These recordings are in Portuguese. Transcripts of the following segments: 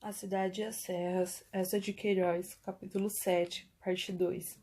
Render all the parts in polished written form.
A Cidade e as Serras, Essa de Queiroz, capítulo 7, parte 2.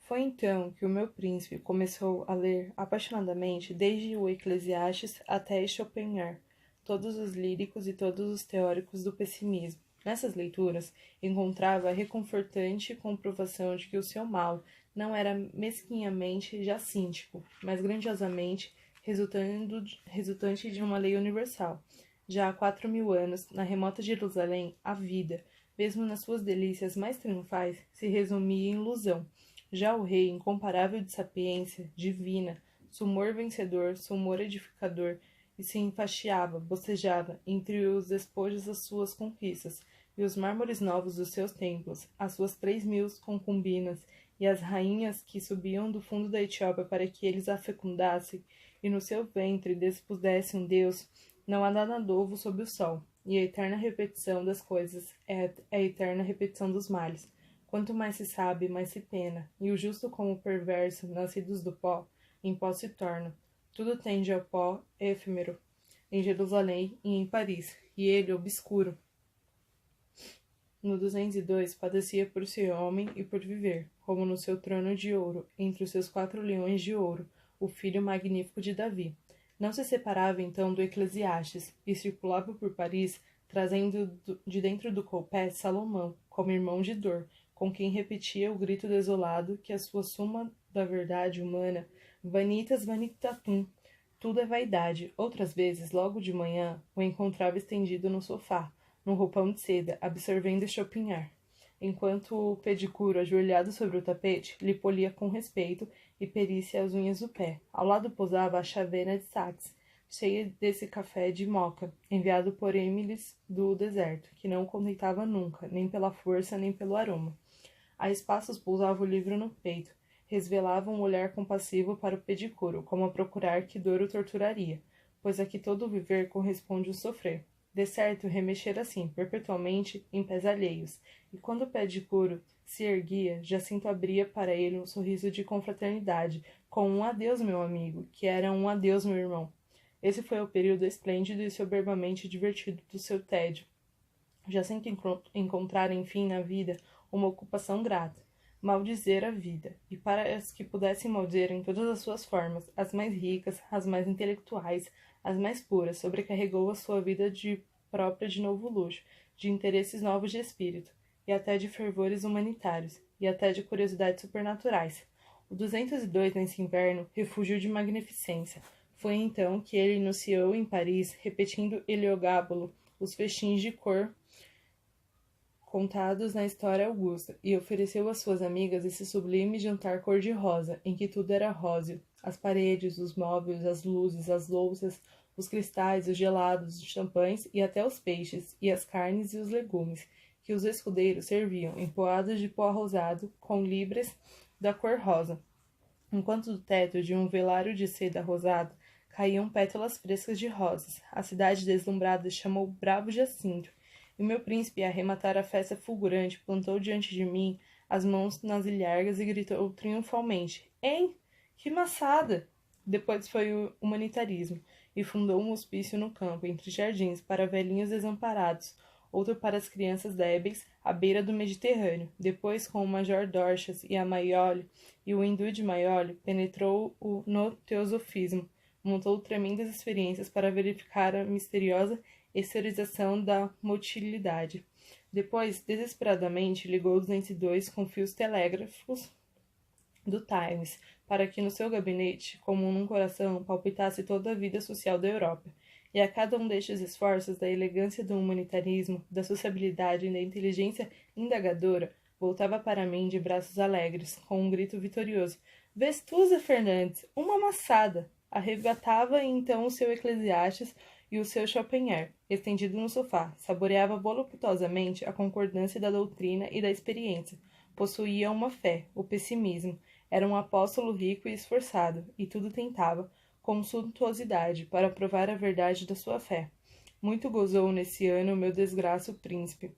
Foi então que o meu príncipe começou a ler apaixonadamente desde o Eclesiastes até Schopenhauer, todos os líricos e todos os teóricos do pessimismo. Nessas leituras, encontrava a reconfortante comprovação de que o seu mal não era mesquinhamente jacíntico, mas grandiosamente resultante de uma lei universal. Já há 4.000 anos, na remota Jerusalém, a vida, mesmo nas suas delícias mais triunfais, se resumia em ilusão. Já o rei, incomparável de sapiência divina, sumor vencedor, sumor edificador, e se enfastiava, bocejava, entre os despojos das suas conquistas, e os mármores novos dos seus templos, as suas 3.000 concubinas, e as rainhas que subiam do fundo da Etiópia para que eles a fecundassem, e no seu ventre despusesse um Deus. Não há nada novo sob o sol, e a eterna repetição das coisas é a eterna repetição dos males. Quanto mais se sabe, mais se pena, e o justo como o perverso, nascidos do pó, em pó se tornam. Tudo tende ao pó efêmero, em Jerusalém e em Paris, e ele, obscuro, no 202, padecia por ser homem e por viver, como no seu trono de ouro, entre os seus 4 leões de ouro, o filho magnífico de Davi. Não se separava então do Eclesiastes, e circulava por Paris, trazendo de dentro do coupé Salomão, como irmão de dor, com quem repetia o grito desolado que a sua suma da verdade humana, vanitas vanitatum, tudo é vaidade. Outras vezes, logo de manhã, o encontrava estendido no sofá, num roupão de seda, absorvendo Schopenhauer, enquanto o pedicuro, ajoelhado sobre o tapete, lhe polia com respeito e perícia as unhas do pé. Ao lado pousava a chavena de Saxe, cheia desse café de moca, enviado por Emilis do deserto, que não o contentava nunca, nem pela força, nem pelo aroma. A espaços pousava o livro no peito, resvelava um olhar compassivo para o pedicuro, como a procurar que dor o torturaria, pois aqui todo o viver corresponde o sofrer. De certo, remexer assim, perpetuamente, em pés alheios, e quando o pedicuro se erguia, Jacinto abria para ele um sorriso de confraternidade, com um adeus, meu amigo, que era um adeus, meu irmão. Esse foi o período esplêndido e soberbamente divertido do seu tédio. Jacinto encontrara, enfim, na vida, uma ocupação grata, maldizer a vida, e para as que pudessem maldizer em todas as suas formas, as mais ricas, as mais intelectuais, as mais puras, sobrecarregou a sua vida própria de novo luxo, de interesses novos de espírito, e até de fervores humanitários, e até de curiosidades supernaturais. O 202, nesse inverno, refúgio de magnificência. Foi então que ele enunciou em Paris, repetindo Heliogábalo, os festins de cor contados na história augusta, e ofereceu às suas amigas esse sublime jantar cor-de-rosa, em que tudo era róseo. As paredes, os móveis, as luzes, as louças, os cristais, os gelados, os champanhes e até os peixes, e as carnes e os legumes, que os escudeiros serviam, empoados de pó rosado, com libras da cor rosa, enquanto do teto de um velário de seda rosado caíam pétalas frescas de rosas. A cidade deslumbrada chamou bravo Jacinto, e o meu príncipe, a arrematar a festa fulgurante, plantou diante de mim as mãos nas ilhargas e gritou triunfalmente: Hein? Que maçada! Depois foi o humanitarismo, e fundou um hospício no campo, entre jardins, para velhinhos desamparados, outro para as crianças débeis, à beira do Mediterrâneo. Depois, com o Major Dorchas e a Maioli, e o hindu de Maioli, penetrou no teosofismo, montou tremendas experiências para verificar a misteriosa exteriorização da motilidade. Depois, desesperadamente, ligou 202 com fios telégrafos do Times, para que no seu gabinete, como num coração, palpitasse toda a vida social da Europa. E a cada um destes esforços, da elegância do humanitarismo, da sociabilidade e da inteligência indagadora, voltava para mim de braços alegres, com um grito vitorioso: Vestusa Fernandes, uma maçada! Arrebatava então o seu Eclesiastes e o seu Schopenhauer, estendido no sofá, saboreava voluptuosamente a concordância da doutrina e da experiência. Possuía uma fé, o pessimismo. Era um apóstolo rico e esforçado, e tudo tentava, com suntuosidade, para provar a verdade da sua fé. Muito gozou nesse ano o meu desgraço príncipe.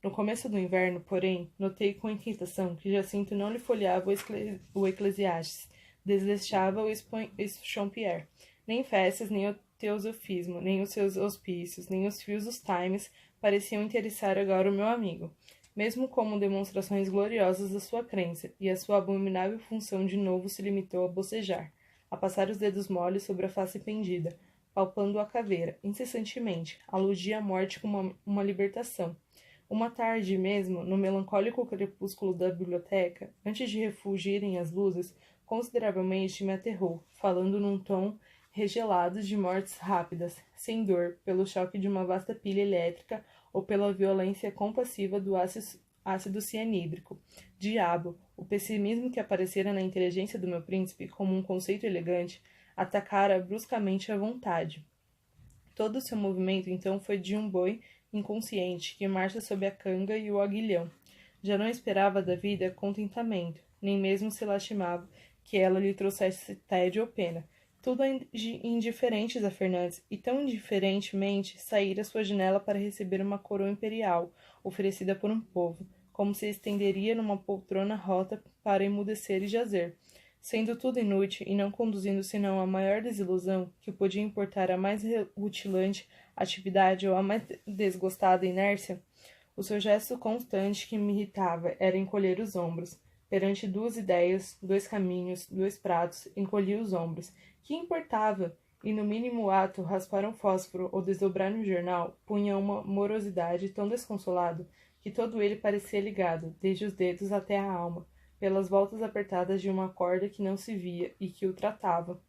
No começo do inverno, porém, notei com inquietação que Jacinto não lhe folheava o Eclesiastes, desleixava o Schopenhauer, nem festas, nem teosofismo, nem os seus hospícios, nem os fios dos times pareciam interessar agora o meu amigo, mesmo como demonstrações gloriosas da sua crença, e a sua abominável função de novo se limitou a bocejar, a passar os dedos moles sobre a face pendida, palpando a caveira, incessantemente, aludia à morte como uma libertação. Uma tarde mesmo, no melancólico crepúsculo da biblioteca, antes de refulgirem as luzes, consideravelmente me aterrou, falando num tom regelado de mortes rápidas, sem dor, pelo choque de uma vasta pilha elétrica ou pela violência compassiva do ácido cianídrico. Diabo! O pessimismo que aparecera na inteligência do meu príncipe como um conceito elegante atacara bruscamente a vontade. Todo o seu movimento, então, foi de um boi inconsciente que marcha sob a canga e o aguilhão. Já não esperava da vida contentamento, nem mesmo se lastimava que ela lhe trouxesse tédio ou pena. Tudo indiferentes a Fernandes, e tão indiferentemente saíra sua janela para receber uma coroa imperial, oferecida por um povo, como se estenderia numa poltrona rota para emudecer e jazer. Sendo tudo inútil e não conduzindo senão a maior desilusão que podia importar a mais rutilante atividade ou a mais desgostada inércia, o seu gesto constante que me irritava era encolher os ombros. Perante duas ideias, dois caminhos, dois pratos, encolhi os ombros. Que importava? E no mínimo ato, raspar um fósforo ou desdobrar um jornal punha uma morosidade tão desconsolada que todo ele parecia ligado, desde os dedos até a alma, pelas voltas apertadas de uma corda que não se via e que o tratava.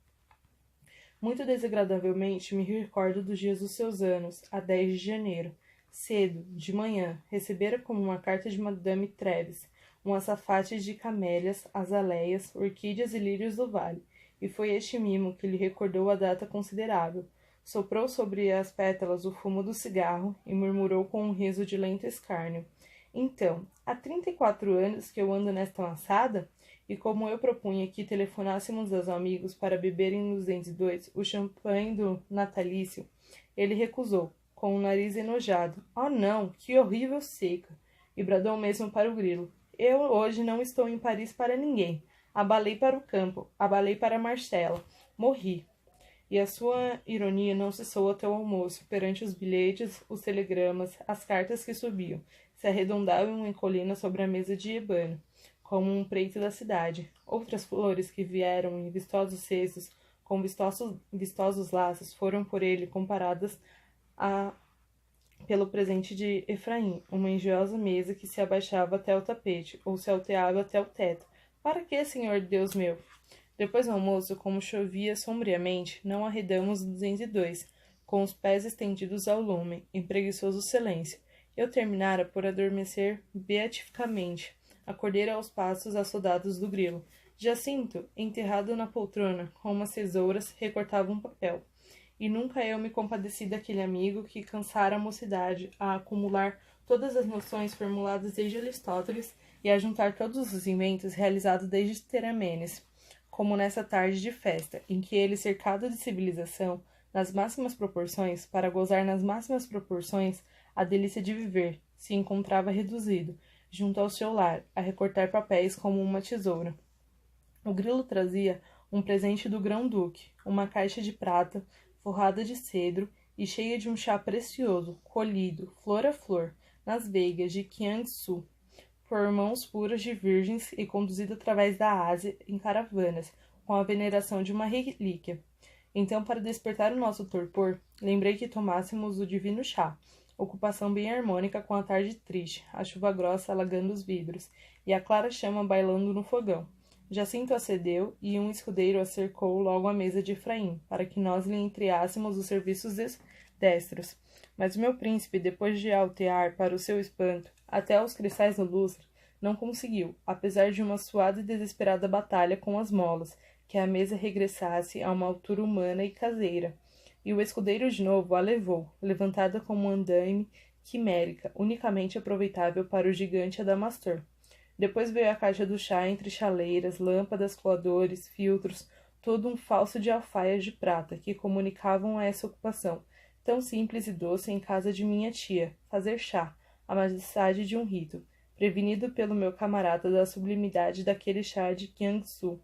Muito desagradavelmente me recordo dos dias dos seus anos, a 10 de janeiro. Cedo, de manhã, recebera como uma carta de Madame Treves, um açafate de camélias, azaleias, orquídeas e lírios do vale, e foi este mimo que lhe recordou a data considerável. Soprou sobre as pétalas o fumo do cigarro e murmurou com um riso de lento escárnio. Então, há 34 anos que eu ando nesta laçada? E como eu propunha que telefonássemos aos amigos para beberem no 202 o champanhe do natalício, ele recusou, com o nariz enojado. Oh, não, que horrível seca! E bradou mesmo para o grilo. Eu hoje não estou em Paris para ninguém. Abalei para o campo, abalei para Marcela. Morri. E a sua ironia não cessou até o almoço, perante os bilhetes, os telegramas, as cartas que subiam, se arredondavam em colina sobre a mesa de ebano, como um preito da cidade. Outras flores que vieram em vistosos cestos, com vistosos laços, foram por ele comparadas pelo presente de Efraim, uma engenhosa mesa que se abaixava até o tapete, ou se alteava até o teto. Para que, Senhor Deus meu? Depois do almoço, como chovia sombriamente, não arredamos no 202, com os pés estendidos ao lume, em preguiçoso silêncio. Eu terminara por adormecer beatificamente. Acordei aos passos assodados do grilo. Jacinto, enterrado na poltrona, com umas tesouras, recortava um papel. E nunca eu me compadeci daquele amigo que cansara a mocidade a acumular todas as noções formuladas desde Aristóteles e a juntar todos os inventos realizados desde Terámenes, como nessa tarde de festa, em que ele, cercado de civilização, nas máximas proporções, para gozar nas máximas proporções a delícia de viver, se encontrava reduzido, junto ao seu lar, a recortar papéis como uma tesoura. O grilo trazia um presente do grão-duque, uma caixa de prata, forrada de cedro e cheia de um chá precioso, colhido, flor a flor, nas veigas de Kiangsu, por mãos puras de virgens e conduzido através da Ásia em caravanas, com a veneração de uma relíquia. Então, para despertar o nosso torpor, lembrei que tomássemos o divino chá, ocupação bem harmônica com a tarde triste, a chuva grossa alagando os vidros, e a clara chama bailando no fogão. Jacinto acedeu, e um escudeiro acercou logo a mesa de Efraim, para que nós lhe entreássemos os serviços destros. Mas o meu príncipe, depois de altear, para o seu espanto, até os cristais do lustre, não conseguiu, apesar de uma suada e desesperada batalha com as molas, que a mesa regressasse a uma altura humana e caseira. E o escudeiro de novo a levou, levantada como um andaime quimérica, unicamente aproveitável para o gigante Adamastor. Depois veio a caixa do chá entre chaleiras, lâmpadas, coadores, filtros, todo um falso de alfaias de prata que comunicavam a essa ocupação, tão simples e doce em casa de minha tia, fazer chá, a majestade de um rito, prevenido pelo meu camarada da sublimidade daquele chá de Kiangsu.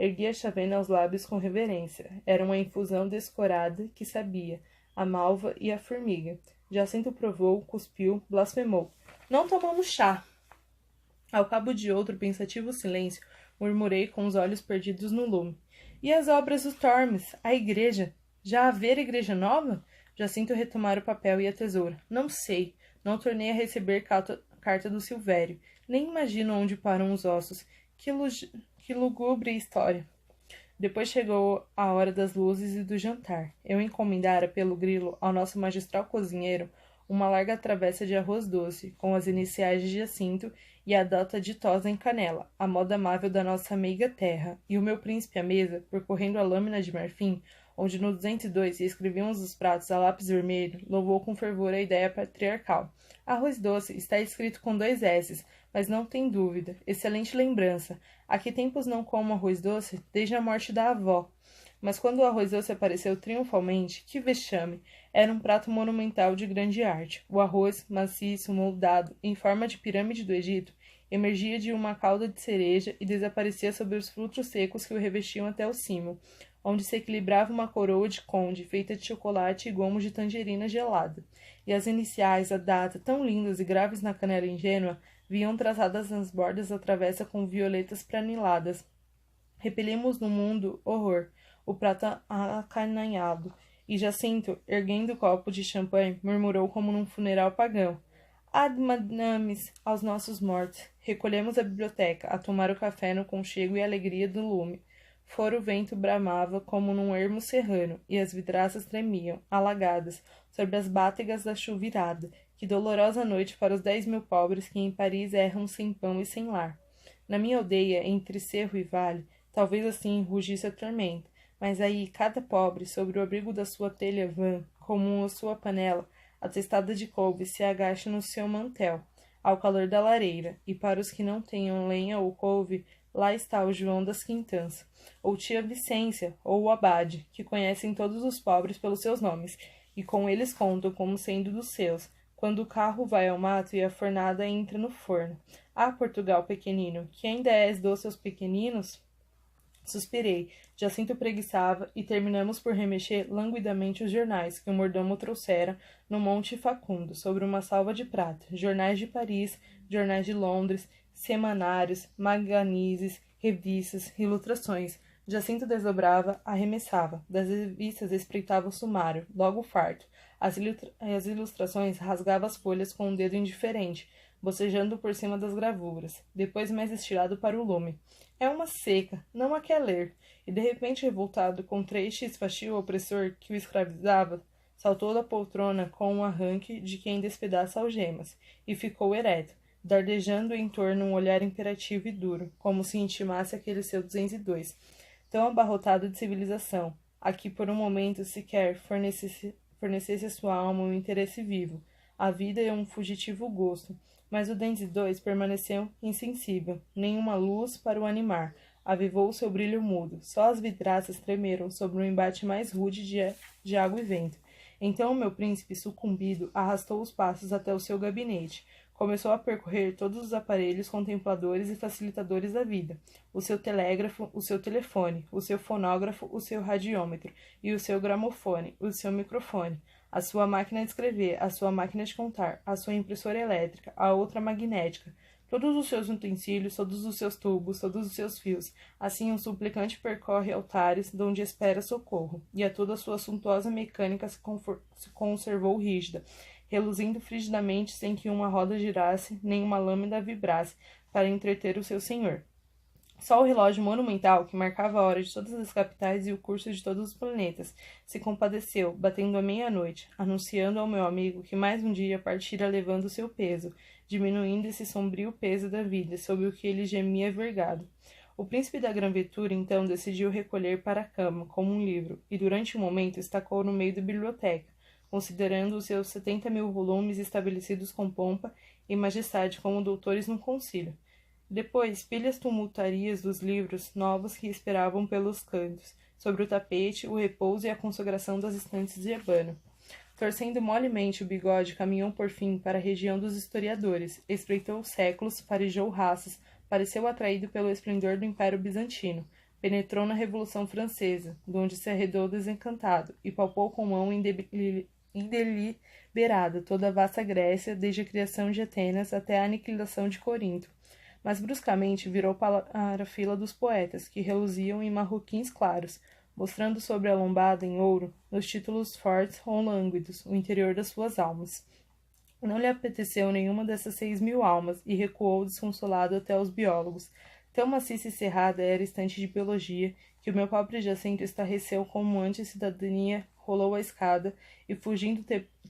Ergui a chávena aos lábios com reverência. Era uma infusão descorada que sabia a malva e a formiga. Jacinto provou, cuspiu, blasfemou. Não tomamos chá. Ao cabo de outro pensativo silêncio, murmurei com os olhos perdidos no lume. E as obras do Tormes? A igreja? Já haver igreja nova? Jacinto retomara o papel e a tesoura. Não sei. Não tornei a receber carta do Silvério. Nem imagino onde param os ossos. Que lúgubre história. Depois chegou a hora das luzes e do jantar. Eu encomendara pelo grilo ao nosso magistral cozinheiro uma larga travessa de arroz doce, com as iniciais de Jacinto e a data ditosa em canela, a moda amável da nossa meiga terra, e o meu príncipe à mesa, percorrendo a lâmina de marfim, onde no 202 se escreviam os pratos a lápis vermelho, louvou com fervor a ideia patriarcal. Arroz doce está escrito com 2 S's, mas não tem dúvida. Excelente lembrança. Há que tempos não como arroz doce, desde a morte da avó. Mas quando o arroz doce apareceu triunfalmente, que vexame! Era um prato monumental de grande arte. O arroz, maciço, moldado, em forma de pirâmide do Egito, emergia de uma cauda de cereja e desaparecia sobre os frutos secos que o revestiam até o cimo, onde se equilibrava uma coroa de conde, feita de chocolate e gomos de tangerina gelada. E as iniciais, a data, tão lindas e graves na canela ingênua, vinham traçadas nas bordas da travessa com violetas praniladas. Repelimos no mundo horror, o prato acanhanhado, e Jacinto, erguendo o copo de champanhe, murmurou como num funeral pagão. Ad magnamis aos nossos mortos. Recolhemos a biblioteca, a tomar o café no conchego e alegria do lume. Fora o vento bramava como num ermo serrano, e as vidraças tremiam, alagadas, sobre as bátegas da chuvirada. Que dolorosa noite para os 10.000 pobres que em Paris erram sem pão e sem lar. Na minha aldeia, entre cerro e vale, talvez assim rugisse a tormenta, mas aí cada pobre, sobre o abrigo da sua telha vã, como a sua panela, atestada de couve, se agacha no seu mantel, ao calor da lareira, e para os que não tenham lenha ou couve, lá está o João das Quintãs, ou tia Vicência, ou o abade, que conhecem todos os pobres pelos seus nomes, e com eles contam como sendo dos seus, quando o carro vai ao mato e a fornada entra no forno. Ah, Portugal pequenino, que ainda és doce aos pequeninos? Suspirei, Jacinto preguiçava, e terminamos por remexer languidamente os jornais que o mordomo trouxera no Monte Facundo, sobre uma salva de prata, jornais de Paris, jornais de Londres, semanários, maganises, revistas, ilustrações. Jacinto desdobrava, arremessava, das revistas espreitava o sumário, logo farto. As ilustrações rasgava as folhas com um dedo indiferente, bocejando por cima das gravuras, depois mais estirado para o lume. É uma seca, não a quer ler. E de repente, revoltado contra este esfastio opressor que o escravizava, saltou da poltrona com um arranque de quem despedaça algemas, e ficou ereto, dardejando em torno um olhar imperativo e duro, como se intimasse aquele seu 202, tão abarrotado de civilização, a que por um momento sequer fornecesse a sua alma um interesse vivo. A vida é um fugitivo gosto, mas o 202 permaneceu insensível, nenhuma luz para o animar, avivou seu brilho mudo, só as vidraças tremeram sob um embate mais rude de água e vento. Então o meu príncipe, sucumbido, arrastou os passos até o seu gabinete, começou a percorrer todos os aparelhos contempladores e facilitadores da vida, o seu telégrafo, o seu telefone, o seu fonógrafo, o seu radiômetro, e o seu gramofone, o seu microfone, a sua máquina de escrever, a sua máquina de contar, a sua impressora elétrica, a outra magnética, todos os seus utensílios, todos os seus tubos, todos os seus fios. Assim um suplicante percorre altares, donde espera socorro, e a toda a sua suntuosa mecânica se conservou rígida, reluzindo frigidamente sem que uma roda girasse, nem uma lâmina vibrasse, para entreter o seu senhor. Só o relógio monumental, que marcava a hora de todas as capitais e o curso de todos os planetas, se compadeceu, batendo a meia-noite, anunciando ao meu amigo que mais um dia partira levando o seu peso, diminuindo esse sombrio peso da vida, sob o que ele gemia vergado. O príncipe da Grã-Ventura, então, decidiu recolher para a cama, como um livro, e durante um momento estacou no meio da biblioteca, considerando os seus 70.000 volumes estabelecidos com pompa e majestade como doutores num concílio. Depois, pilhas tumultuárias dos livros novos que esperavam pelos cantos, sobre o tapete, o repouso e a consagração das estantes de ebano. Torcendo molemente o bigode, caminhou por fim para a região dos historiadores, espreitou séculos, farejou raças, pareceu atraído pelo esplendor do Império Bizantino, Penetrou na Revolução Francesa, donde se arredou desencantado, e palpou com mão indeliberada toda a vasta Grécia, desde a criação de Atenas até a aniquilação de Corinto. Mas bruscamente virou para a fila dos poetas, que reluziam em marroquins claros, mostrando sobre a lombada em ouro, nos títulos fortes ou lânguidos, o interior das suas almas. Não lhe apeteceu nenhuma dessas 6.000 almas, e recuou desconsolado até os biólogos. Tão maciça e cerrada era a estante de biologia, que o meu pobre jacento estarreceu como antes cidadania, rolou a escada e, fugindo,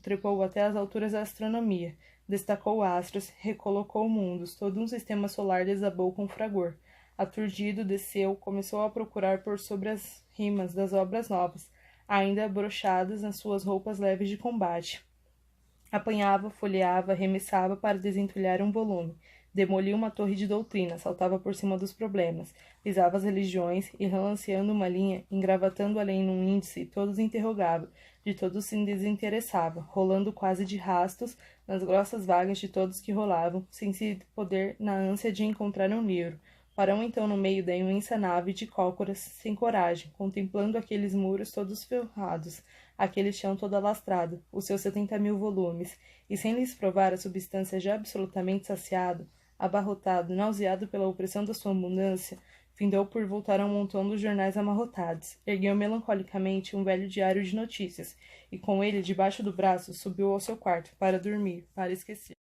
trepou até as alturas da astronomia, destacou astros, recolocou mundos, todo um sistema solar desabou com fragor. Aturdido, desceu, começou a procurar por sobre as rimas das obras novas, ainda abrochadas nas suas roupas leves de combate. Apanhava, folheava, arremessava para desentulhar um volume. Demolia uma torre de doutrina, saltava por cima dos problemas, pisava as religiões e, relanceando uma linha, engravatando além num índice, todos interrogava, de todos se desinteressava, rolando quase de rastos nas grossas vagas de todos que rolavam, sem se poder na ânsia de encontrar um livro. Parou então no meio da imensa nave de cócoras, sem coragem, contemplando aqueles muros todos ferrados, aquele chão todo alastrado, os seus 70.000 volumes, e sem lhes provar a substância já absolutamente saciado, abarrotado, nauseado pela opressão da sua abundância, findou por voltar ao montão dos jornais amarrotados, ergueu melancolicamente um velho diário de notícias, e com ele debaixo do braço subiu ao seu quarto, para dormir, para esquecer.